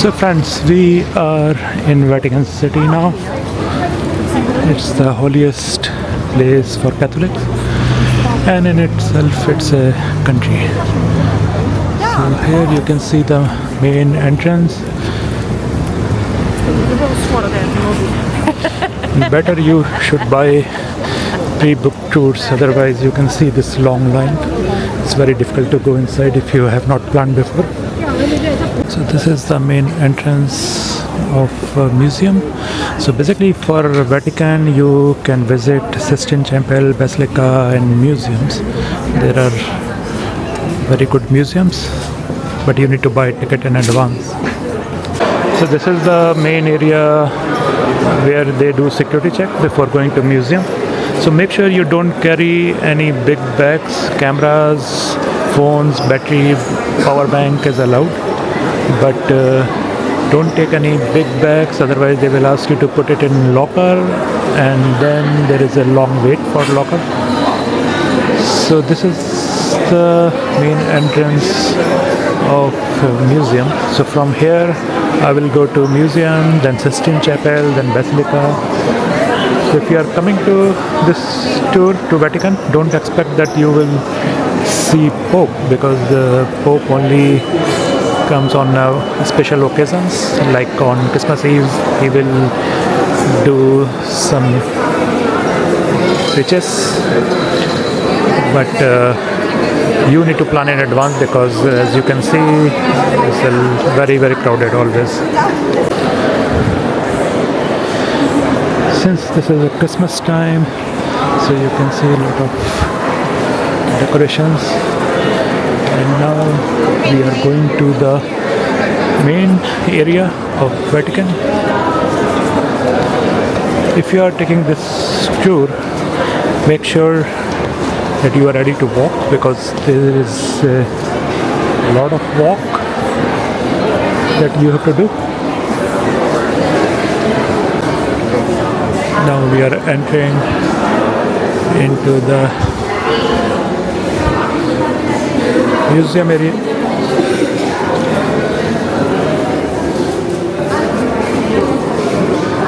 So friends, we are in Vatican City now. It's the holiest place for Catholics, and in itself it's a country. So here you can see the main entrance. Better you should buy pre-booked tours, otherwise you can see this long line. It's very difficult to go inside if you have not planned before. So this is the main entrance of museum. So basically for Vatican you can visit Sistine Chapel, Basilica and museums. There are very good museums, but you need to buy a ticket in advance. So this is the main area where they do security check before going to museum. So make sure you don't carry any big bags, cameras, phones, battery, power bank is allowed, but don't take any big bags, otherwise they will ask you to put it in locker, and then there is a long wait for locker. So this is the main entrance of museum. So from here I will go to museum, then Sistine Chapel, then Basilica. So if you are coming to this tour to Vatican, don't expect that you will see Pope, because the Pope only comes on special occasions, like on Christmas Eve he will do some speeches, but you need to plan in advance, because as you can see it's very crowded always. Since this is a Christmas time, so you can see a lot of decorations, and now we are going to the main area of Vatican. If you are taking this tour, make sure that you are ready to walk, because there is a lot of walk that you have to do. Now we are entering into the museum area.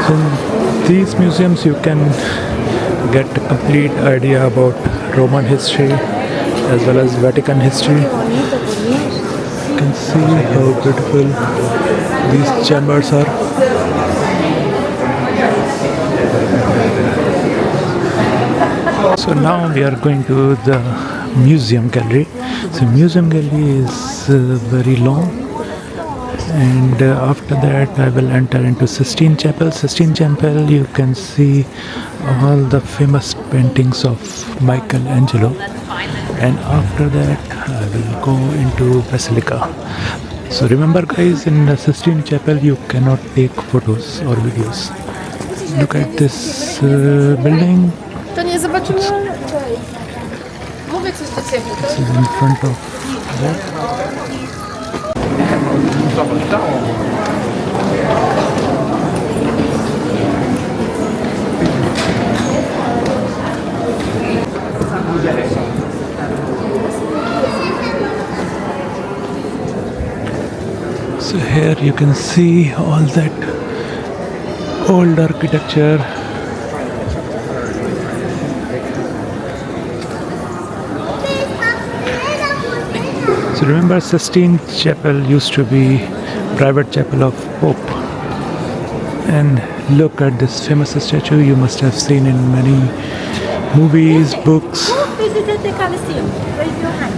So in these museums you can get a complete idea about Roman history as well as Vatican history. You can see how beautiful these chambers are. So now we are going to the museum gallery. So museum gallery is very long, and after that I will enter into Sistine Chapel. Sistine Chapel you can see all the famous paintings of Michelangelo, and after that I will go into Basilica. So remember guys, in the Sistine Chapel you cannot take photos or videos. Look at this building. This is in front of that. So here you can see all that old architecture. So remember, Sistine Chapel used to be private chapel of Pope, and look at this famous statue you must have seen in many movies, books. Who visited the Colosseum? Raise your hand.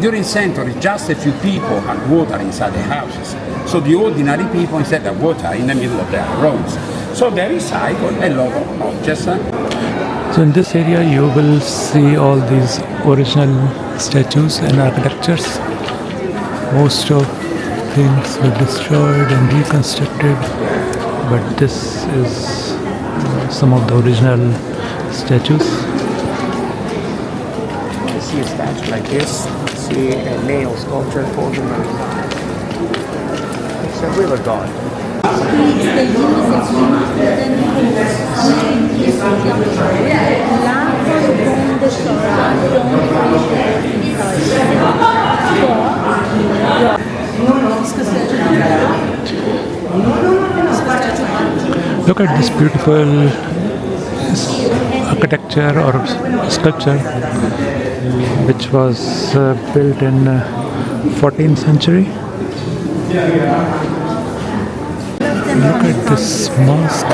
During centuries, just a few people had water inside the houses. So the ordinary people instead had water in the middle of their roads. So they recycled a lot of objects. So in this area you will see all these original statues and architectures. Most of things were destroyed and reconstructed, but this is some of the original statues. You see a statue like this, you see a male sculpture holding a it's a river god. Look at this beautiful architecture or sculpture which was built in 14th century. Look at this mask.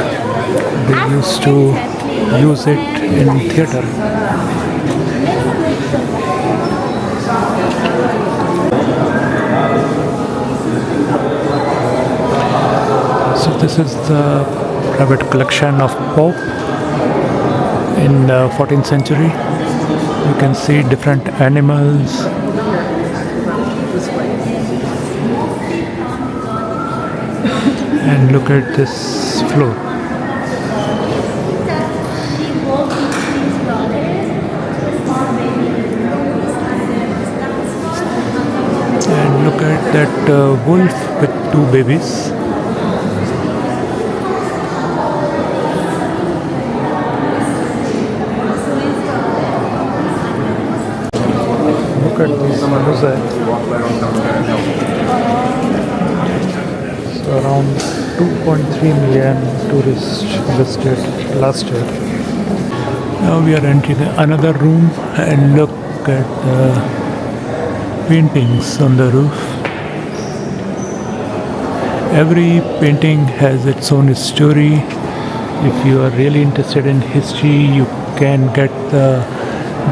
They used to use it in theater. So this is the private collection of Pope in 14th century. You can see different animals. And look at this floor. And look at that wolf with two babies. Look at this mosaic. So around 2.3 million tourists visited last year. Now we are entering another room and look at the paintings on the roof. Every painting has its own story. If you are really interested in history, you can get the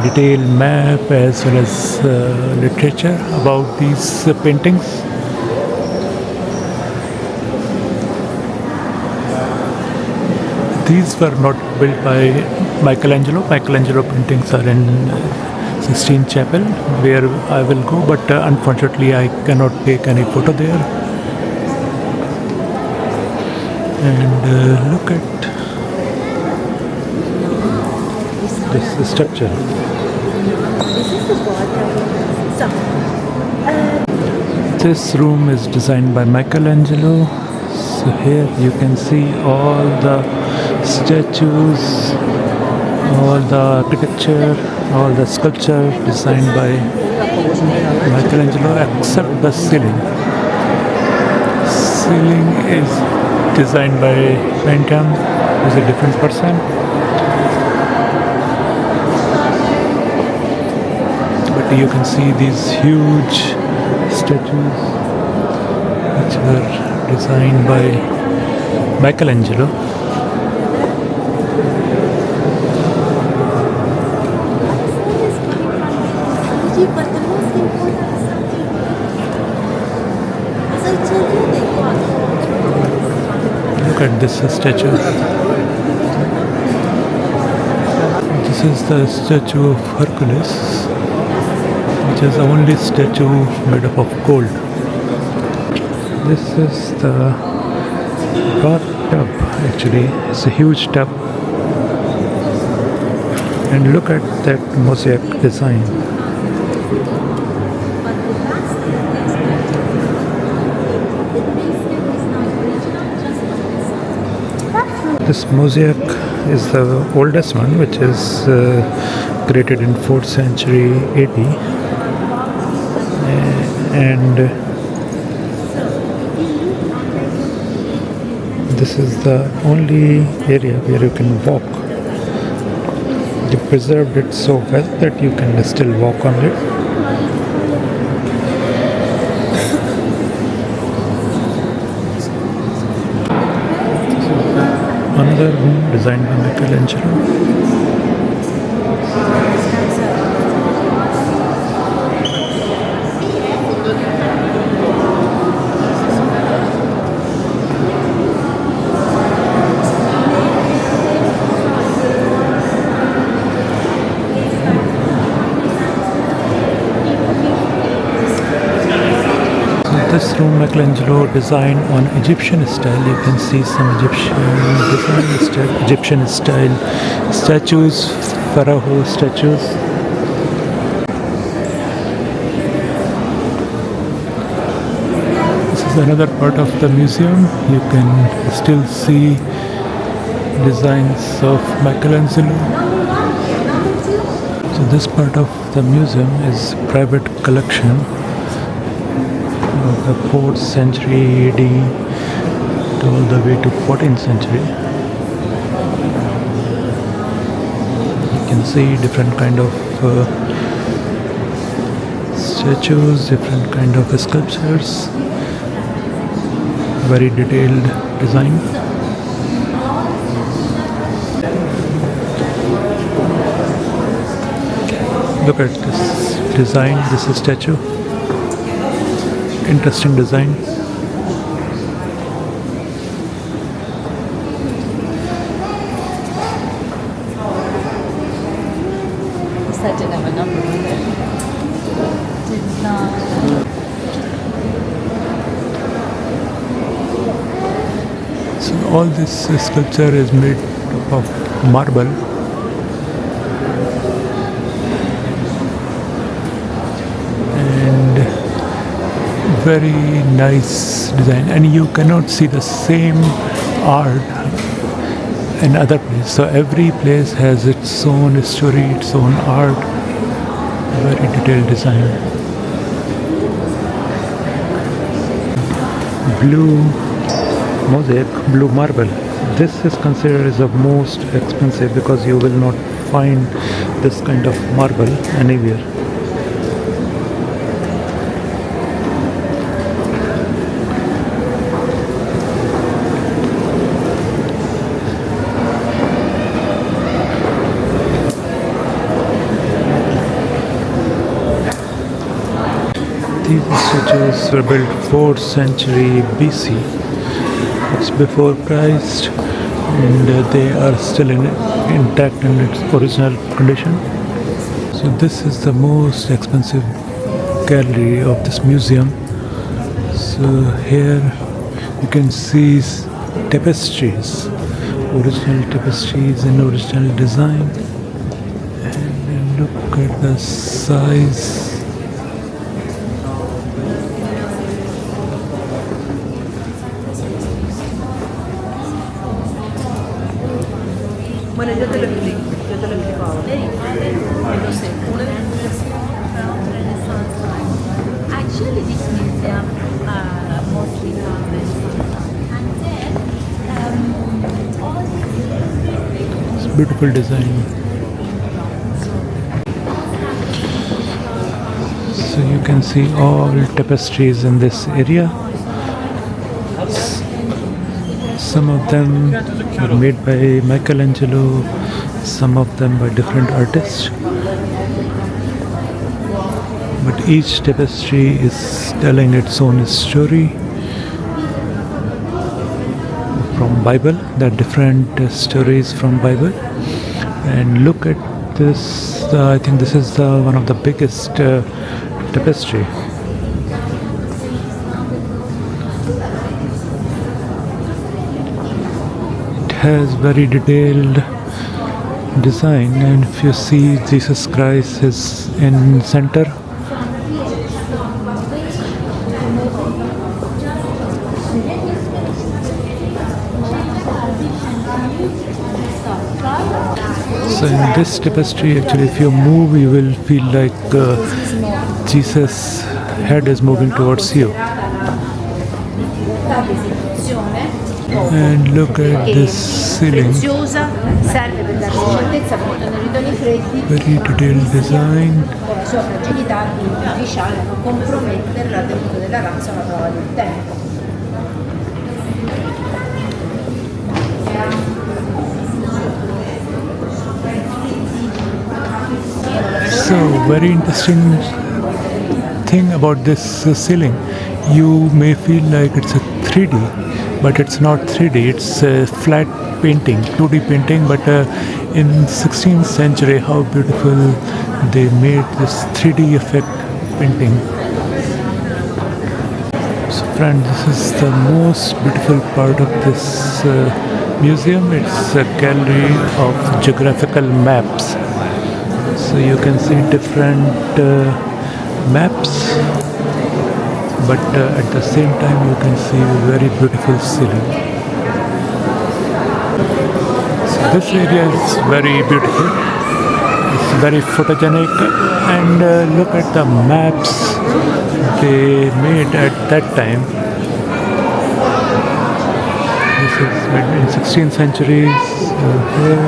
detailed map as well as literature about these paintings. These were not built by Michelangelo. Michelangelo paintings are in Sistine Chapel, where I will go, but unfortunately I cannot take any photo there. And look at this structure. This room is designed by Michelangelo. So here you can see all the statues, all the architecture, all the sculpture designed by Michelangelo except the ceiling. Ceiling is designed by Painter, who is a different person. But you can see these huge statues which were designed by Michelangelo. But the most important is something. As I told you, they got. Look at this statue. This is the statue of Hercules, which is the only statue made up of gold. This is the bathtub, actually. It's a huge tub. And look at that mosaic design. This mosaic is the oldest one, which is created in 4th century AD. And this is the only area where you can walk. They preserved it so well that you can still walk on it. Another room designed by Michelangelo. This room Michelangelo designed on Egyptian style. You can see some Egyptian style statues, pharaoh statues. This is another part of the museum. You can still see designs of Michelangelo. So this part of the museum is private collection. The 4th century AD all the way to 14th century. see different kind of statues, different kind of sculptures, very detailed design. Look at this design. This is statue. Interesting design. Said didn't have a number on it. Did not. So all this sculpture is made of marble. And very nice design. And you cannot see the same art in other places. So every place has its own story, its own art, very detailed design. Blue mosaic, blue marble. This is considered as the most expensive because you will not find this kind of marble anywhere. These statues were built 4th century BC. It's before Christ, and they are still intact in its original condition. So this is the most expensive gallery of this museum. So here you can see tapestries, original tapestries and original design. And look at the size. Bueno, yo te lo explico ahora. Entonces, Actually, this museum mostly and then all It's beautiful design. So you can see all tapestries in this area. Some of them were made by Michelangelo, some of them by different artists. But each tapestry is telling its own story from Bible. There are different stories from Bible. And look at this. I think this is one of the biggest tapestry. Has very detailed design, and if you see Jesus Christ is in center. So in this tapestry, actually, if you move, you will feel like Jesus' head is moving towards you. And look at this ceiling. preziosa, serve per darsi certezza appunto nei ritorni freddi, Very detailed design. sua fragilità artificiale non compromettere la tenuta della razza alla prova del tempo. So very interesting thing about this ceiling. You may feel like it's a 3D, but it's not 3D. It's a flat painting, 2D painting. But in 16th century, how beautiful they made this 3D effect painting. So friend, this is the most beautiful part of this museum. It's a gallery of geographical maps. So you can see different maps, but at the same time you can see a very beautiful ceiling. So this area is very beautiful. It's very photogenic, and look at the maps they made at that time. This is in 16th century. Here,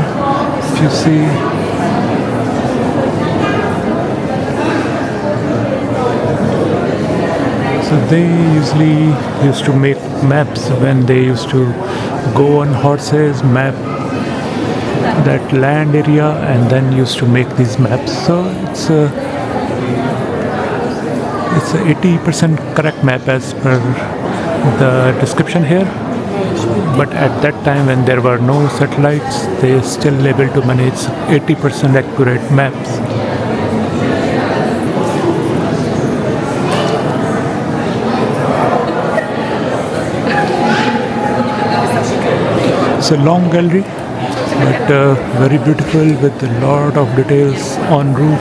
if you see So they usually used to make maps when they used to go on horses, map that land area, and then used to make these maps. So it's a 80% correct map as per the description here. But at that time when there were no satellites, they still able to manage 80% accurate maps. It's a long gallery, but very beautiful with a lot of details on roof.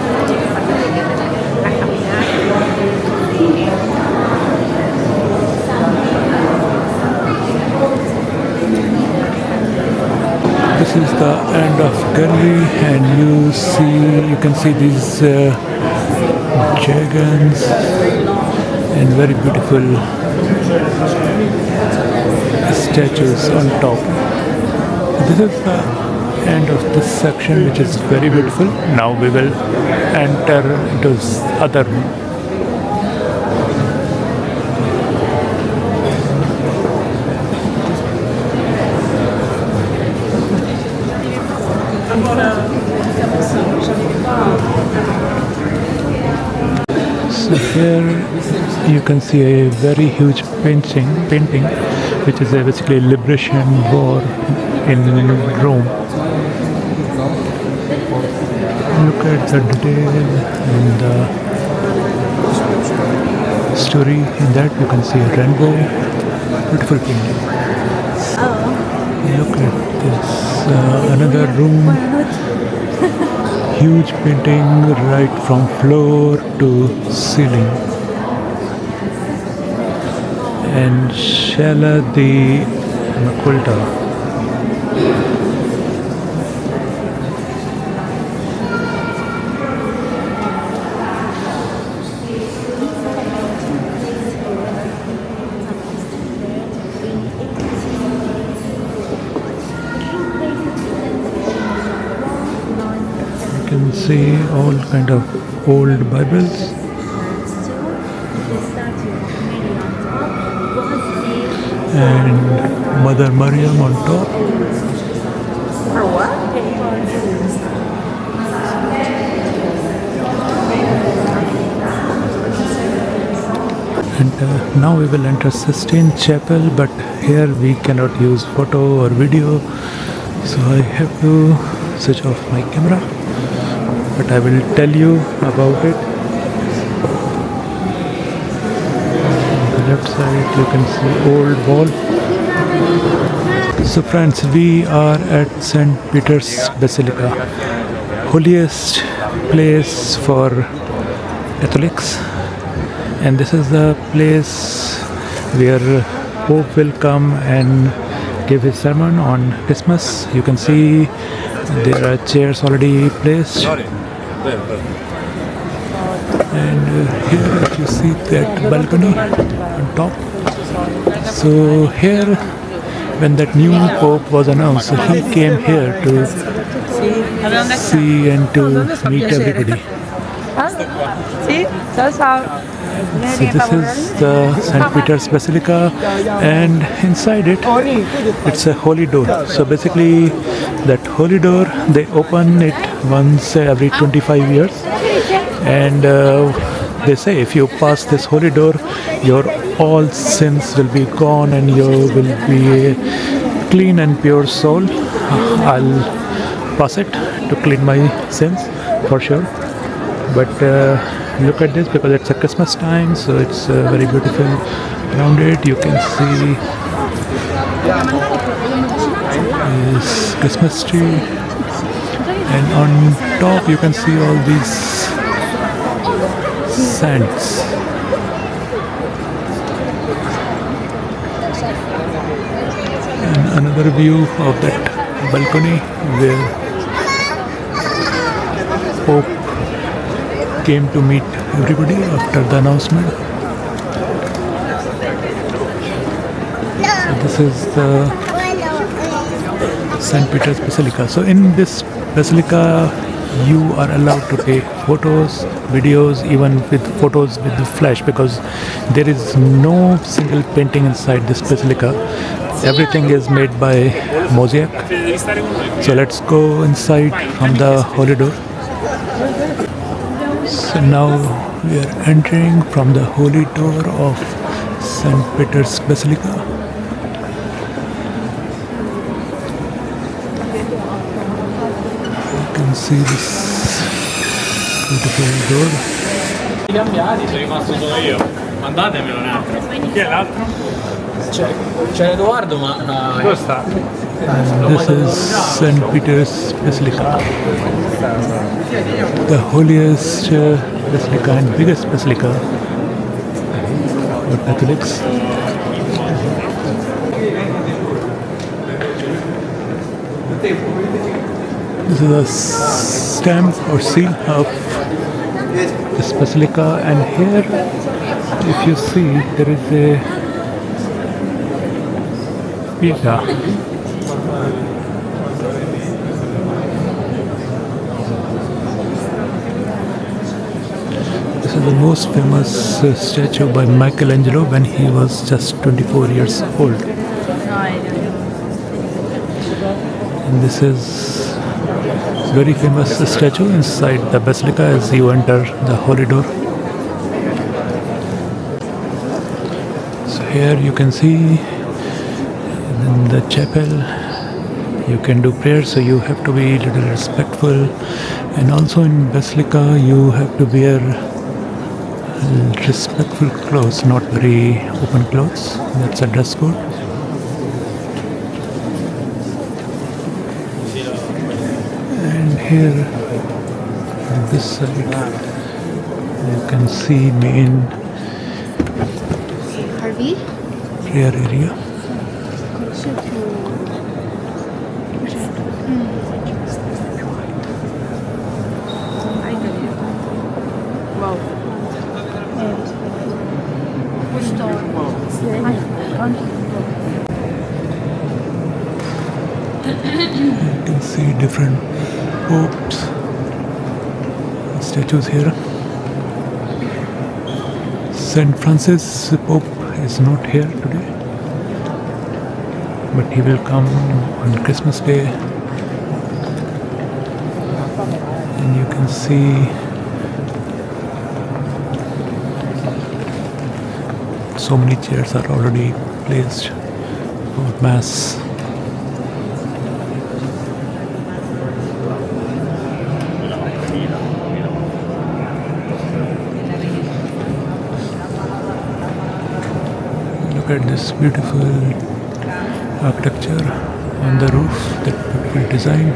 This is the end of gallery, and you can see these dragons and very beautiful statues on top. This is the end of this section, which is very beautiful. Now we will enter into other room. So here you can see a very huge painting which is basically a liberation war in Rome. Look at the detail and the story in that. You can see a rainbow. Beautiful painting. Look at this. Another room. Huge painting right from floor to ceiling. And Shella di Maculta. You can see all kind of old Bibles. And Mother Mariam on top. For what? And now we will enter Sistine Chapel, but here we cannot use photo or video, so I have to switch off my camera, but I will tell you about it. Left side you can see old wall. So friends, we are at St. Peter's Basilica, holiest place for Catholics, and this is the place where Pope will come and give his sermon on Christmas. You can see there are chairs already placed. And here if you see that balcony on top. So here when that new Pope was announced, he came here to see and to meet everybody. So this is the St. Peter's Basilica, and inside it, it's a holy door. So basically that holy door, they open it once every 25 years. And they say if you pass this holy door, your all sins will be gone and you will be a clean and pure soul. I'll pass it to clean my sins for sure. But look at this, because it's a Christmas time, so it's very beautiful. Around it you can see this Christmas tree, and on top you can see all these saints. And another view of that balcony where Pope came to meet everybody after the announcement. So this is the St. Peter's Basilica. So in this Basilica you are allowed to take photos, videos, even with photos with the flash, because there is no single painting inside this basilica. Everything is made by mosaic. So let's go inside from the holy door. So now we are entering from the holy door of St. Peter's Basilica. You can see this beautiful door. Cambiati, sono rimasto solo io. Mandatemelo un altro. Chi è l'altro? C'è Edoardo, ma dove sta? This is St. Peter's Basilica, the holiest basilica and biggest basilica for Catholics. This is a stamp or seal of this basilica, and here, if you see, there is a pita. This is the most famous statue by Michelangelo when he was just 24 years old. And this is very famous statue inside the basilica as you enter the holy door. So here you can see in the chapel you can do prayer, so you have to be a little respectful, and also in basilica you have to wear respectful clothes, not very open clothes. That's a dress code. And here on this side you can see main Harvey? prayer area. You can see different popes, statues here. Saint Francis Pope is not here today, but he will come on Christmas Day. And you can see so many chairs are already placed for Mass. Look at this beautiful architecture on the roof, that beautiful design.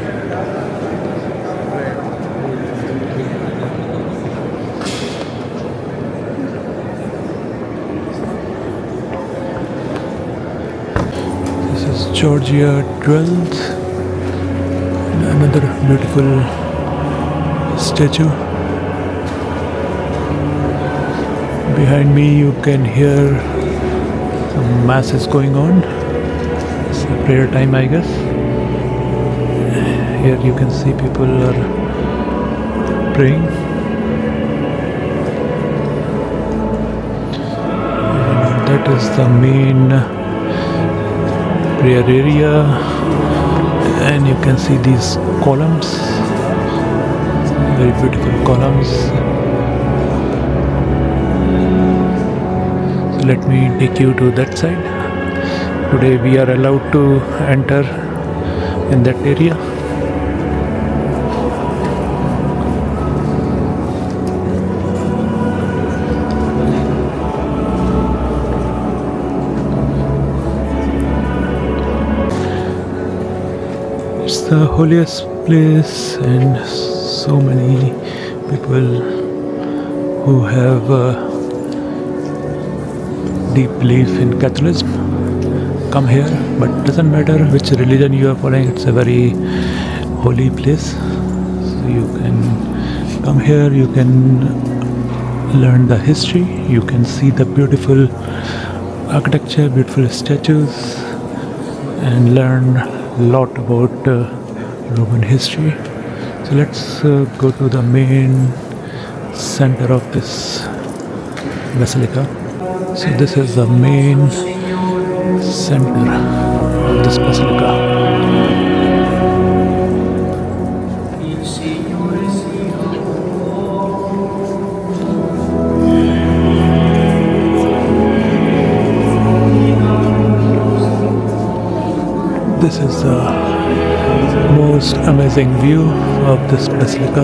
This is Georgia 12th, another beautiful statue. Behind me you can hear some mass is going on. It's a prayer time, I guess. Here you can see people are praying. And that is the main prayer area, and you can see these columns, very beautiful columns. So let me take you to that side. Today we are allowed to enter in that area. It's the holiest place, and so many people who have deep belief in Catholicism come here. But doesn't matter which religion you are following, it's a very holy place. So you can come here, you can learn the history, you can see the beautiful architecture, beautiful statues, and learn a lot about Roman history. So let's go to the main center of this basilica. So this is the main center of this basilica. This is the most amazing view of this basilica.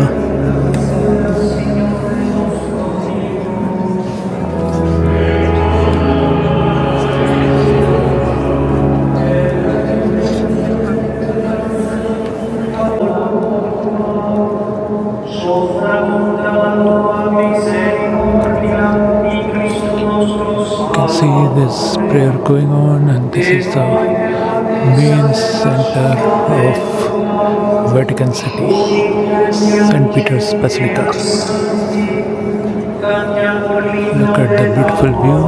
You can see this prayer going on, and this is the main center of Vatican City, St. Peter's Basilica. Look at the beautiful view.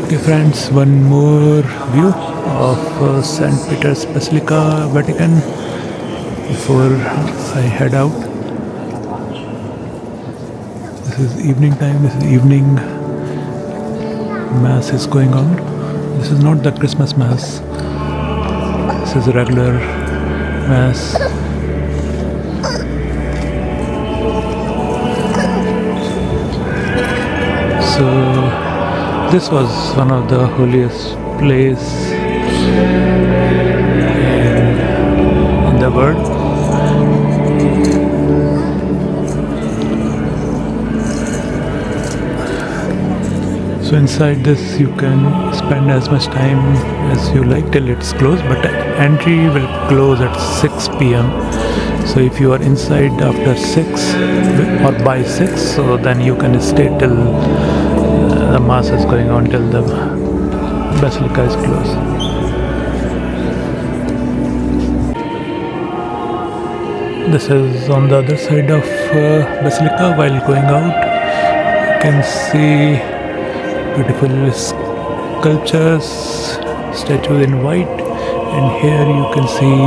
Okay friends, one more view of St. Peter's Basilica, Vatican before I head out. This is evening time, this is evening mass is going on. This is not the Christmas mass, this is a regular mass. So this was one of the holiest places in the world. So inside this you can spend as much time as you like till it's closed, but entry will close at 6 p.m. So if you are inside after 6 or by 6, so then you can stay till the mass is going on, till the basilica is closed. This is on the other side of basilica. While going out, you can see beautiful sculptures, statues in white, and here you can see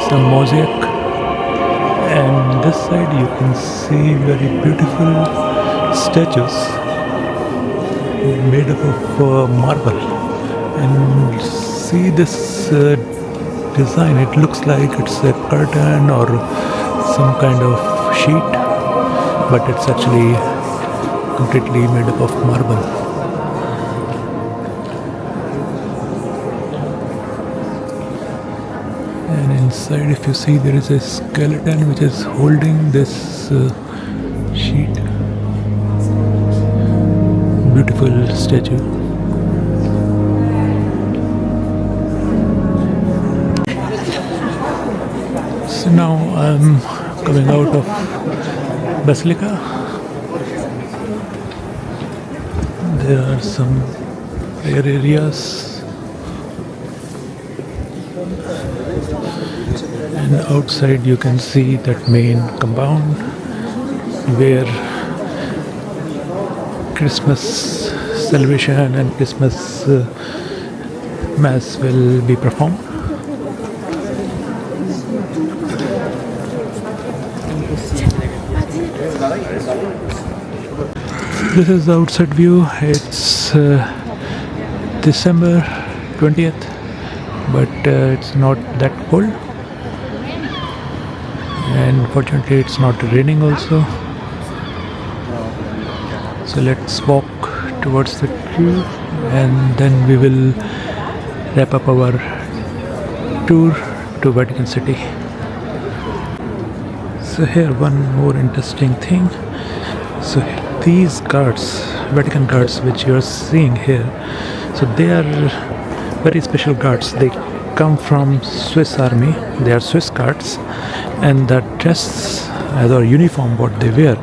some mosaic, and this side you can see very beautiful statues made up of marble. And see this design, it looks like it's a curtain or some kind of sheet, but it's actually completely made up of marble. And inside, if you see, there is a skeleton which is holding this sheet. Beautiful statue. So now I'm coming out of Basilica. There are some prayer areas, and outside you can see that main compound where Christmas celebration and Christmas mass will be performed. This is the outside view. It's December 20th, but it's not that cold, and fortunately it's not raining also. So let's walk towards the queue, and then we will wrap up our tour to Vatican City. So here one more interesting thing. So these guards, Vatican guards, which you are seeing here, so they are very special guards. They come from Swiss army. They are Swiss guards, and the dress or uniform what they wear,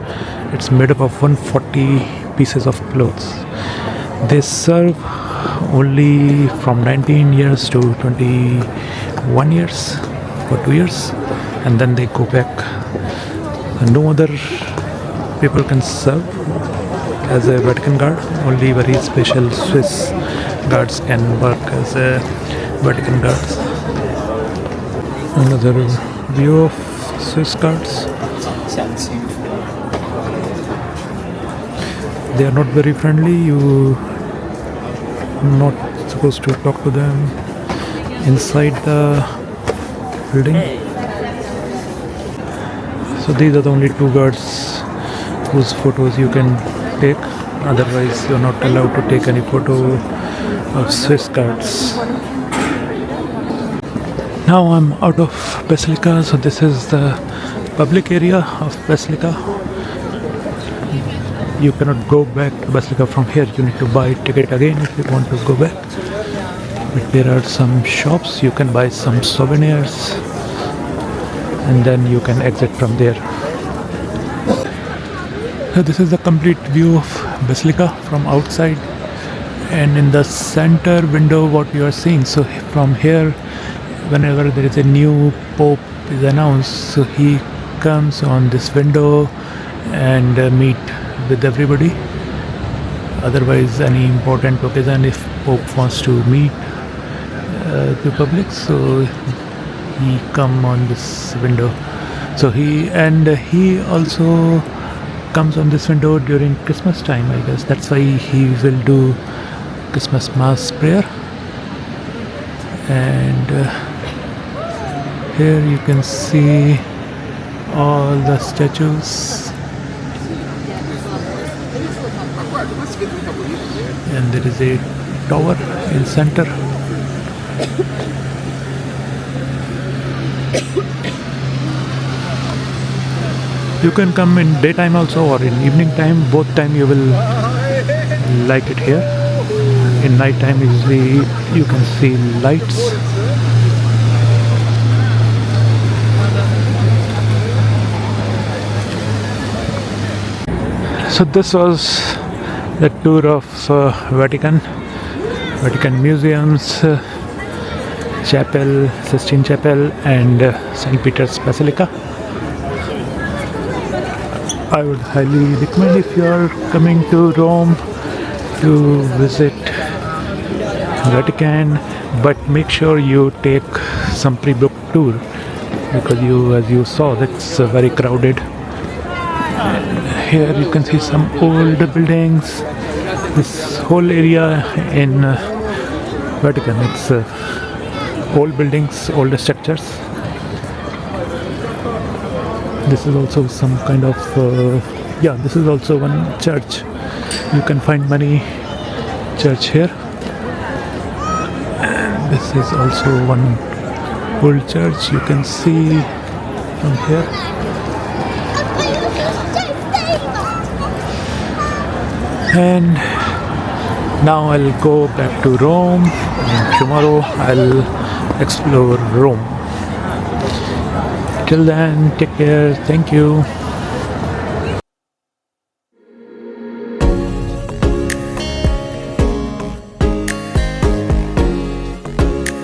it's made up of 140 pieces of clothes. They serve only from 19 years to 21 years for 2 years, and then they go back. No other people can serve as a Vatican guard. Only very special Swiss guards can work as a Vatican guards. Another view of Swiss guards. They are not very friendly. You are not supposed to talk to them inside the building. So these are the only two guards whose photos you can take. Otherwise, you are not allowed to take any photo of Swiss guards. Now I'm out of Basilica, so this is the public area of Basilica. You cannot go back to Basilica from here. You need to buy ticket again if you want to go back. But there are some shops. You can buy some souvenirs, and then you can exit from there. So this is the complete view of Basilica from outside, and in the center window what you are seeing. So from here, whenever there is a new pope is announced, so he comes on this window and meet with everybody. Otherwise, any important occasion, if pope wants to meet the public, so he come on this window. So he also comes on this window during Christmas time, I guess. That's why he will do Christmas mass prayer. And here you can see all the statues, and there is a tower in center. You can come in daytime also or in evening time. Both time you will like it here. In night time usually you can see lights. So this was the tour of Vatican museums, chapel, Sistine Chapel, and St. Peter's Basilica. I would highly recommend, if you are coming to Rome, to visit Vatican, but make sure you take some pre-booked tour, because as you saw, that's very crowded. And here you can see some old buildings. This whole area in Vatican, it's old buildings, old structures. This is also some kind of this is also one church. You can find many church here, and this is also one old church you can see from here. And now I'll go back to Rome, and tomorrow I'll explore Rome. Till then, take care. Thank you.